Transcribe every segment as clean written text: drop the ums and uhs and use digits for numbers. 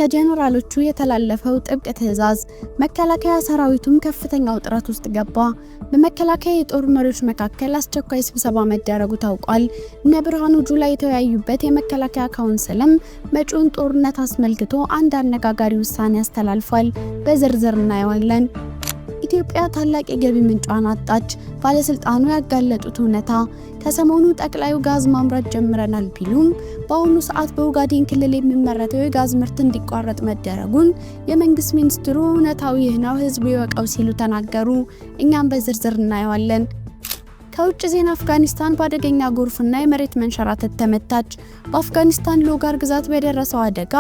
ከጀነራሎቹ የተላለፈው ጥብቅ ትዕዛዝ መከላከያ ሰራዊቱም ከፍተኛ ውጥረት ውስጥ ገባ። በመከላከያ የጦር መሪዎች መካከል አስቸኳይ ስብሰባ መደረጉ ታውቋል። እነ ብርሃኑ ጁላ የተወያዩበት የመከላከያ ካውንስልም መጪውን ጦርነት አስመልክቶ አንድ አነጋጋሪ ውሳኔ አስተላልፏል። በዝርዝር እናየዋለን። ኢትዮጵያ ታላቅ የገቢ ምንጯን አጣች። ባለስልጣኑ ያጋለጡት እውነታ። ከሰሞኑ ጠቅላዩ ጋዝ ማምረት ጀምረናል ቢሉም በአሁኑ ሰዓት በኦጋዴን ክልል የሚመረተው የጋዝ ምርት እንዲቋረጥ መደረጉን የመንግስት ሚኒስትሩ እውነታው ይህ ነው፣ ህዝቡ ይወቀው ሲሉ ተናገሩ። እኛም በዝርዝር እናየዋለን። ከውጭ ዜና አፍጋኒስታን በአደገኛ ጎርፍና የመሬት መንሸራተት ተመታች። በአፍጋኒስታን ሎጋር ግዛት በደረሰው አደጋ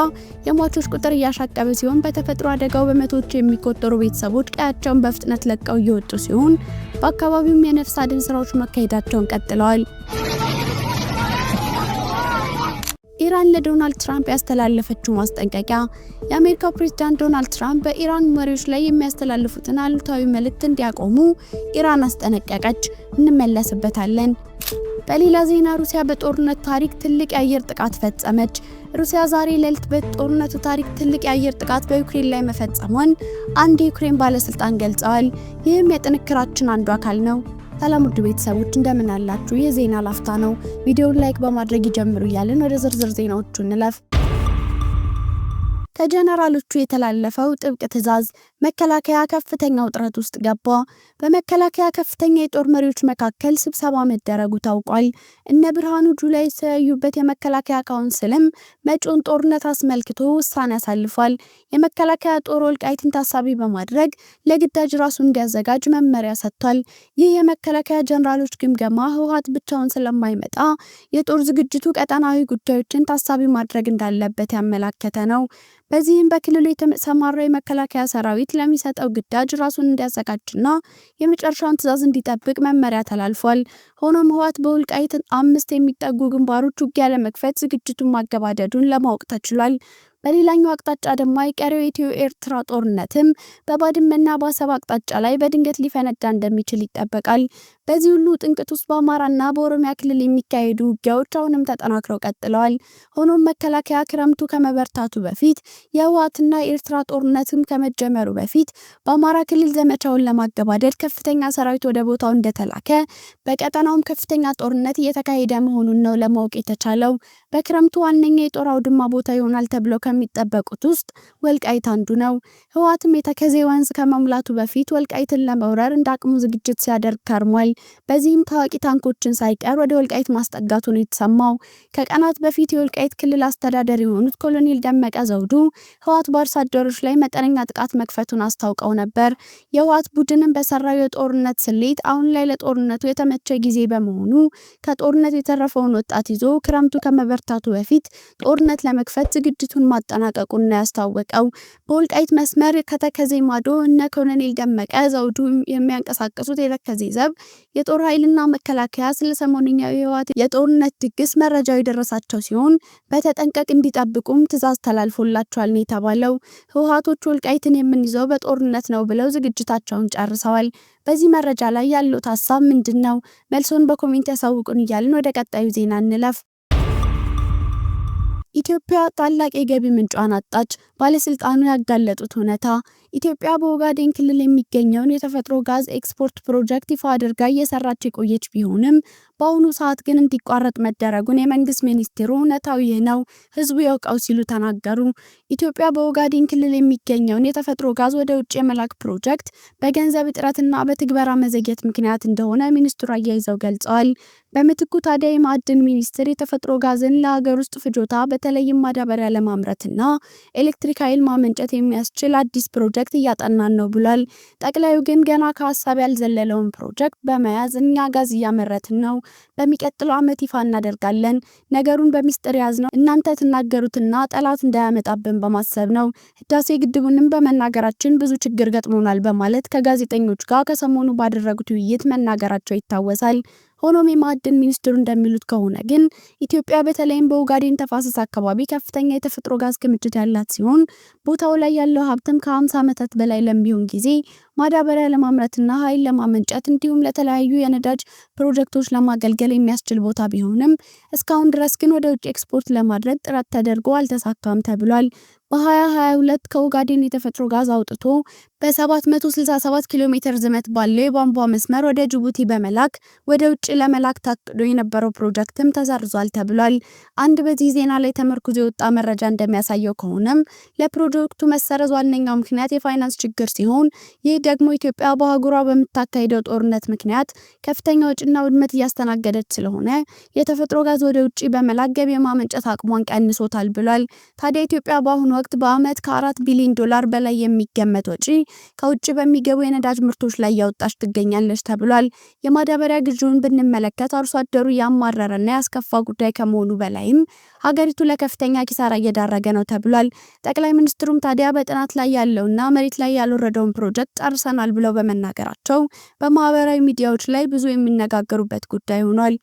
የሟቾች ቁጥር እያሻቀበ ሲሆን በተፈጥሮ አደጋው በመቶዎች የሚቆጠሩ ቤተሰቦች ቀያቸውን በፍጥነት ለቀው እየወጡ ሲሆን በአካባቢውም የነፍስ አድን ስራዎች መካሄዳቸውን ቀጥለዋል። ኢራን ለዶናልድ ትራምፕ ያስተላለፈችው ማስጠንቀቂያ። የአሜሪካው ፕሬዝዳንት ዶናልድ ትራምፕ በኢራን መሪዎች ላይ የሚያስተላልፉትን አሉታዊ መልእክት እንዲያቆሙ ኢራን አስጠነቀቀች። እንመለስበታለን። በሌላ ዜና ሩሲያ በጦርነት ታሪክ ትልቅ የአየር ጥቃት ፈጸመች። ሩሲያ ዛሬ ሌሊት በጦርነቱ ታሪክ ትልቅ የአየር ጥቃት በዩክሬን ላይ መፈጸሟን አንድ የዩክሬን ባለስልጣን ገልጸዋል። ይህም የጥንክራችን አንዱ አካል ነው። ሰላም ውድ ቤተሰቦች እንደምን አላችሁ? የዜና ላፍታ ነው። ቪዲዮውን ላይክ በማድረግ ይጀምሩ እያልን ወደ ዝርዝር ዜናዎቹ እንለፍ። ከጀነራሎቹ የተላለፈው ጥብቅ ትዕዛዝ መከላከያ ከፍተኛ ውጥረት ውስጥ ገባ። በመከላከያ ከፍተኛ የጦር መሪዎች መካከል ስብሰባ መደረጉ ታውቋል። እነ ብርሃኑ ጁላ የተወያዩበት የመከላከያ ካውንስልም መጪውን ጦርነት አስመልክቶ ውሳኔ አሳልፏል። የመከላከያ ጦር ወልቃይትን ታሳቢ በማድረግ ለግዳጅ ራሱን እንዲያዘጋጅ መመሪያ ሰጥቷል። ይህ የመከላከያ ጀነራሎች ግምገማ ህወሓት ብቻውን ስለማይመጣ የጦር ዝግጅቱ ቀጠናዊ ጉዳዮችን ታሳቢ ማድረግ እንዳለበት ያመላከተ ነው። በዚህም በክልሉ የተሰማራው የመከላከያ ሰራዊት ለሚሰጠው ግዳጅ ራሱን እንዲያዘጋጅና የመጨረሻውን ትዕዛዝ እንዲጠብቅ መመሪያ ተላልፏል። ሆኖም ህወሓት በወልቃይት 5 የሚጠጉ ግንባሮች ውጊያ ለመክፈት ዝግጅቱን ማገባደዱን ለማወቅ ተችሏል። በሌላኛው አቅጣጫ ደግሞ የቀረው የኢትዮ ኤርትራ ጦርነትም በባድመና በአሰብ አቅጣጫ ላይ በድንገት ሊፈነዳ እንደሚችል ይጠበቃል። በዚህ ሁሉ ጥንቅጥ ውስጥ በአማራና በኦሮሚያ ክልል የሚካሄዱ ውጊያዎች አሁንም ተጠናክረው ቀጥለዋል። ሆኖም መከላከያ ክረምቱ ከመበርታቱ በፊት የህወሓትና የኤርትራ ጦርነትም ከመጀመሩ በፊት በአማራ ክልል ዘመቻውን ለማገባደድ ከፍተኛ ሰራዊት ወደ ቦታው እንደተላከ በቀጠናውም ከፍተኛ ጦርነት እየተካሄደ መሆኑን ነው ለማወቅ የተቻለው። በክረምቱ ዋነኛ የጦር አውድማ ቦታ ይሆናል ተብሎ ከሚጠበቁት ውስጥ ወልቃይት አንዱ ነው። ህወሓትም የተከዜ ወንዝ ከመሙላቱ በፊት ወልቃይትን ለመውረር እንዳቅሙ ዝግጅት ሲያደርግ ከርሟል። በዚህም ታዋቂ ታንኮችን ሳይቀር ወደ ወልቃይት ማስጠጋቱ ነው የተሰማው። ከቀናት በፊት የወልቃይት ክልል አስተዳዳሪ የሆኑት ኮሎኔል ደመቀ ዘውዱ ህወሓት በአርሶ አደሮች ላይ መጠነኛ ጥቃት መክፈቱን አስታውቀው ነበር። የህወሓት ቡድንን በሰራው የጦርነት ስሌት አሁን ላይ ለጦርነቱ የተመቸ ጊዜ በመሆኑ ከጦርነት የተረፈውን ወጣት ይዞ ክረምቱ ከመበርታቱ በፊት ጦርነት ለመክፈት ዝግጅቱን ማጠናቀቁን ነው ያስታወቀው። በወልቃይት መስመር ከተከዜ ማዶ እነ ኮሎኔል ደመቀ ዘውዱ የሚያንቀሳቀሱት የተከዜ ዘብ የጦር ኃይልና መከላከያ ስለ ሰሞንኛው የህወሓት የጦርነት ድግስ መረጃው የደረሳቸው ሲሆን በተጠንቀቅ እንዲጠብቁም ትዕዛዝ ተላልፎላቸዋል ነው የተባለው። ህወሓቶች ወልቃይትን የምንይዘው በጦርነት ነው ብለው ዝግጅታቸውን ጨርሰዋል። በዚህ መረጃ ላይ ያለው ሀሳብ ምንድነው? መልሶን በኮሜንት ያሳውቁን እያልን ወደ ቀጣዩ ዜና እንለፍ። ኢትዮጵያ ታላቅ የገቢ ምንጯን አጣች። ባለስልጣኑ ያጋለጡት እውነታ። ኢትዮጵያ በኦጋዴን ክልል የሚገኘውን የተፈጥሮ ጋዝ ኤክስፖርት ፕሮጀክት ይፋ አድርጋ እየሰራች የቆየች ቢሆንም በአሁኑ ሰዓት ግን እንዲቋረጥ መደረጉን የመንግስት ሚኒስትሩ እውነታው ይህ ነው፣ ህዝቡ ያውቀው ሲሉ ተናገሩ። ኢትዮጵያ በኦጋዴን ክልል የሚገኘውን የተፈጥሮ ጋዝ ወደ ውጭ የመላክ ፕሮጀክት በገንዘብ እጥረትና በትግበራ መዘግየት ምክንያት እንደሆነ ሚኒስትሩ አያይዘው ገልጸዋል። በምትኩ ታዲያ የማዕድን ሚኒስቴር የተፈጥሮ ጋዝን ለሀገር ውስጥ ፍጆታ በተለይም ማዳበሪያ ለማምረትና ኤሌክትሪክ ኃይል ማመንጨት የሚያስችል አዲስ ፕሮጀክት እያጠናን ነው ብሏል። ጠቅላዩ ግን ገና ከሀሳብ ያልዘለለውን ፕሮጀክት በመያዝ እኛ ጋዝ እያመረትን ነው፣ በሚቀጥለው ዓመት ይፋ እናደርጋለን፣ ነገሩን በሚስጥር ያዝነው እናንተ ትናገሩትና ጠላት እንዳያመጣብን በማሰብ ነው፣ ህዳሴ ግድቡንም በመናገራችን ብዙ ችግር ገጥሞናል በማለት ከጋዜጠኞች ጋር ከሰሞኑ ባደረጉት ውይይት መናገራቸው ይታወሳል። ሆኖም የማዕድን ሚኒስትሩ እንደሚሉት ከሆነ ግን ኢትዮጵያ በተለይም በኦጋዴን ተፋሰስ አካባቢ ከፍተኛ የተፈጥሮ ጋዝ ክምችት ያላት ሲሆን ቦታው ላይ ያለው ሀብትም ከ50 ዓመታት በላይ ለሚሆን ጊዜ ማዳበሪያ ለማምረትና ኃይል ለማመንጨት እንዲሁም ለተለያዩ የነዳጅ ፕሮጀክቶች ለማገልገል የሚያስችል ቦታ ቢሆንም እስካሁን ድረስ ግን ወደ ውጭ ኤክስፖርት ለማድረግ ጥረት ተደርጎ አልተሳካም ተብሏል። በ2022 ከኦጋዴን የተፈጥሮ ጋዝ አውጥቶ በ767 ኪሎ ሜትር ዝመት ባለው የቧንቧ መስመር ወደ ጅቡቲ በመላክ ወደ ውጭ ለመላክ ታቅዶ የነበረው ፕሮጀክትም ተሰርዟል ተብሏል። አንድ በዚህ ዜና ላይ ተመርኩዞ የወጣ መረጃ እንደሚያሳየው ከሆነም ለፕሮጀክቱ መሰረዝ ዋነኛው ምክንያት የፋይናንስ ችግር ሲሆን፣ ይህ ደግሞ ኢትዮጵያ በአህጉሯ በምታካሄደው ጦርነት ምክንያት ከፍተኛ ወጪና ውድመት እያስተናገደች ስለሆነ የተፈጥሮ ጋዝ ወደ ውጭ በመላክ ገቢ የማመንጨት አቅሟን ቀንሶታል ብሏል። ታዲያ ኢትዮጵያ በአሁኑ ወቅት በአመት ከ4 ቢሊዮን ዶላር በላይ የሚገመት ወጪ ከውጭ በሚገቡ የነዳጅ ምርቶች ላይ ያወጣች ትገኛለች ተብሏል። የማዳበሪያ ግዢውን ብንመለከት አርሶ አደሩ ያማረረና ያስከፋ ጉዳይ ከመሆኑ በላይም ሀገሪቱ ለከፍተኛ ኪሳራ እየዳረገ ነው ተብሏል። ጠቅላይ ሚኒስትሩም ታዲያ በጥናት ላይ ያለውና መሬት ላይ ያልወረደውን ፕሮጀክት ጨርሰናል ብለው በመናገራቸው በማህበራዊ ሚዲያዎች ላይ ብዙ የሚነጋገሩበት ጉዳይ ሆኗል።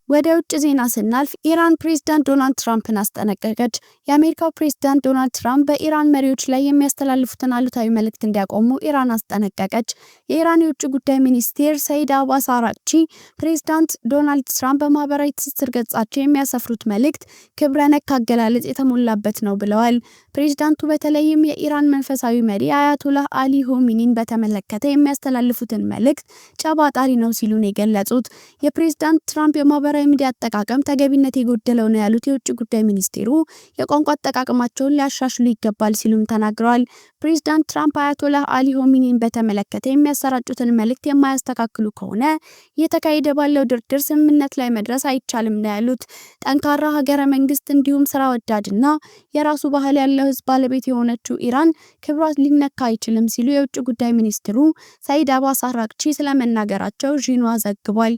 ወደ ውጭ ዜና ስናልፍ ኢራን ፕሬዝዳንት ዶናልድ ትራምፕን አስጠነቀቀች። የአሜሪካው ፕሬዝዳንት ዶናልድ ትራምፕ በኢራን መሪዎች ላይ የሚያስተላልፉትን አሉታዊ መልእክት እንዲያቆሙ ኢራን አስጠነቀቀች። የኢራን የውጭ ጉዳይ ሚኒስቴር ሰይድ አባስ አራግቺ ፕሬዝዳንት ዶናልድ ትራምፕ በማህበራዊ ትስስር ገጻቸው የሚያሰፍሩት መልእክት ክብረ ነክ አገላለጽ የተሞላበት ነው ብለዋል። ፕሬዝዳንቱ በተለይም የኢራን መንፈሳዊ መሪ አያቶላህ አሊ ሆሚኒን በተመለከተ የሚያስተላልፉትን መልእክት ጨባጣሪ ነው ሲሉ ነው የገለጹት። የፕሬዝዳንት ትራምፕ የማህበራዊ ሚዲያ አጠቃቀም ተገቢነት የጎደለው ነው ያሉት የውጭ ጉዳይ ሚኒስቴሩ የቋንቋ አጠቃቀማቸውን ሊያሻሽሉ ይገባል ሲሉም ተናግረዋል። ፕሬዝዳንት ትራምፕ አያቶላህ አሊ ሆሚኒን በተመለከተ የሚያሰራጩትን መልእክት የማያስተካክሉ ከሆነ እየተካሄደ ባለው ድርድር ስምምነት ላይ መድረስ አይቻልም ነው ያሉት። ጠንካራ ሀገረ መንግስት እንዲሁም ስራ ወዳድና የራሱ ባህል ያለው ህዝብ ባለቤት የሆነችው ኢራን ክብሯ ሊነካ አይችልም ሲሉ የውጭ ጉዳይ ሚኒስትሩ ሰይድ አባስ አራግቺ ስለመናገራቸው ዢንዋ ዘግቧል።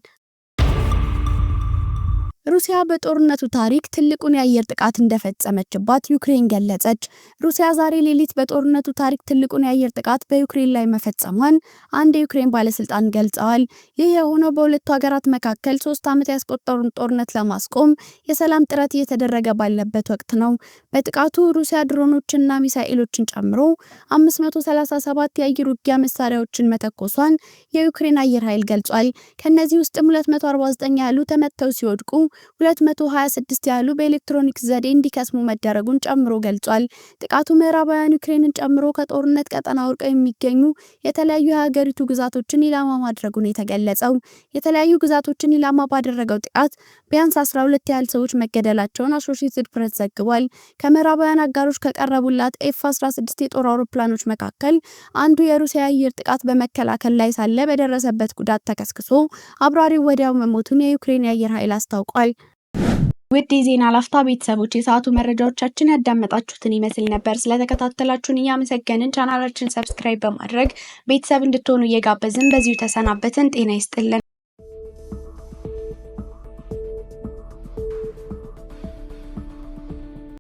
ሩሲያ በጦርነቱ ታሪክ ትልቁን የአየር ጥቃት እንደፈጸመችባት ዩክሬን ገለጸች። ሩሲያ ዛሬ ሌሊት በጦርነቱ ታሪክ ትልቁን የአየር ጥቃት በዩክሬን ላይ መፈጸሟን አንድ የዩክሬን ባለስልጣን ገልጸዋል። ይህ የሆነው በሁለቱ ሀገራት መካከል 3 ዓመት ያስቆጠሩን ጦርነት ለማስቆም የሰላም ጥረት እየተደረገ ባለበት ወቅት ነው። በጥቃቱ ሩሲያ ድሮኖችና ሚሳኤሎችን ጨምሮ 537 የአየር ውጊያ መሳሪያዎችን መተኮሷን የዩክሬን አየር ኃይል ገልጿል። ከነዚህ ውስጥም 249 ያህሉ ተመተው ሲወድቁ 226 ያህሉ በኤሌክትሮኒክስ ዘዴ እንዲከስሙ መደረጉን ጨምሮ ገልጿል። ጥቃቱ ምዕራባውያን ዩክሬንን ጨምሮ ከጦርነት ቀጠና ወርቀው የሚገኙ የተለያዩ የሀገሪቱ ግዛቶችን ኢላማ ማድረጉን የተገለጸው። የተለያዩ ግዛቶችን ኢላማ ባደረገው ጥቃት ቢያንስ 12 ያህል ሰዎች መገደላቸውን አሶሺየትድ ፕሬስ ዘግቧል። ከምዕራባውያን አጋሮች ከቀረቡላት ኤፍ-16 የጦር አውሮፕላኖች መካከል አንዱ የሩሲያ አየር ጥቃት በመከላከል ላይ ሳለ በደረሰበት ጉዳት ተከስክሶ አብራሪው ወዲያው መሞቱን የዩክሬን የአየር ኃይል አስታውቋል። ውድ የዜና ላፍታ ቤተሰቦች የሰዓቱ መረጃዎቻችን ያዳመጣችሁትን ይመስል ነበር። ስለተከታተላችሁን እያመሰገንን ቻናላችን ሰብስክራይብ በማድረግ ቤተሰብ እንድትሆኑ እየጋበዝን በዚሁ ተሰናበትን። ጤና ይስጥልን።